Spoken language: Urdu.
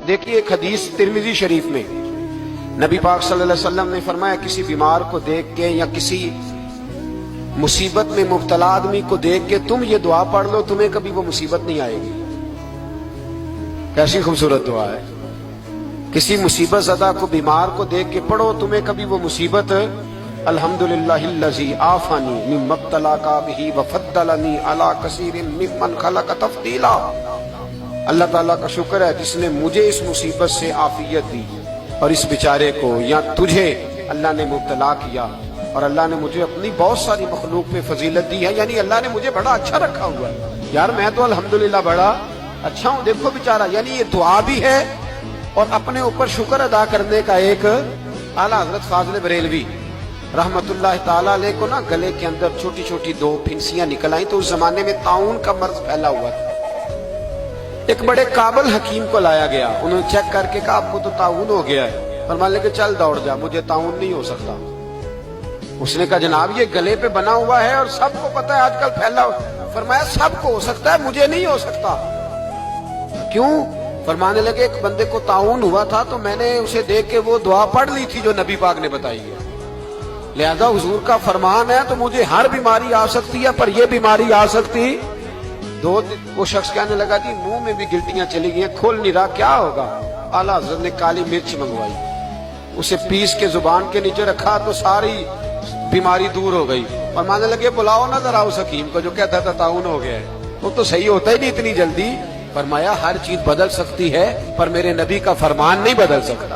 دیکھیے ایک حدیث ترمذی شریف میں نبی پاک صلی اللہ علیہ وسلم نے فرمایا کسی بیمار کو دیکھ کے یا کسی مصیبت میں مبتلا آدمی کو دیکھ کے تم یہ دعا پڑھ لو تمہیں کبھی وہ مصیبت نہیں آئے گی۔ کیسی خوبصورت دعا ہے۔ کسی مصیبت زدہ کو بیمار کو دیکھ کے پڑھو تمہیں کبھی وہ مصیبت الحمدللہ الذی عافانی مما ابتلاک بہ وفضلنی علی کثیر ممن خلق تفضیلا۔ اللہ تعالیٰ کا شکر ہے جس نے مجھے اس مصیبت سے عافیت دی اور اس بیچارے کو یا تجھے اللہ نے مبتلا کیا اور اللہ نے مجھے اپنی بہت ساری مخلوق پہ فضیلت دی ہے، یعنی اللہ نے مجھے بڑا اچھا رکھا ہوا ہے یار، میں تو الحمدللہ بڑا اچھا ہوں، دیکھو بیچارہ۔ یعنی یہ دعا بھی ہے اور اپنے اوپر شکر ادا کرنے کا ایک اعلیٰ حضرت فاضل بریلوی رحمت اللہ تعالیٰ علیہ کو نا گلے کے اندر چھوٹی چھوٹی 2 پھنسیاں نکل آئیں، تو اس زمانے میں طاعون کا مرض پھیلا ہوا تھا۔ ایک بڑے قابل حکیم کو لایا گیا، انہوں نے چیک کر کے کہا آپ کو تو طاعون ہو گیا ہے، فرمانے لگے چل دوڑ جا، مجھے طاعون نہیں ہو سکتا۔ اس نے کہا جناب یہ گلے پہ بنا ہوا ہے اور سب کو پتا ہے آج کل پھیلا ہوا۔ فرمایا سب کو ہو سکتا ہے مجھے نہیں ہو سکتا۔ کیوں؟ فرمانے لگے ایک بندے کو طاعون ہوا تھا تو میں نے اسے دیکھ کے وہ دعا پڑھ لی تھی جو نبی پاک نے بتائی ہے، لہذا حضور کا فرمان ہے تو مجھے ہر بیماری آ سکتی ہے پر یہ بیماری آ سکتی۔ وہ شخص کہنے لگا جی منہ میں بھی گلٹیاں چلی گئی ہیں، کھول نہیں رہا، کیا ہوگا؟ اعلیٰ حضرت نے کالی مرچ منگوائی، اسے پیس کے زبان کے نیچے رکھا تو ساری بیماری دور ہو گئی۔ فرمانے لگے بلاؤ نہ ذرا اس حکیم کو جو کہتا تھا طاعون ہو گیا ہے، وہ تو صحیح ہوتا ہی نہیں اتنی جلدی۔ فرمایا ہر چیز بدل سکتی ہے پر میرے نبی کا فرمان نہیں بدل سکتا۔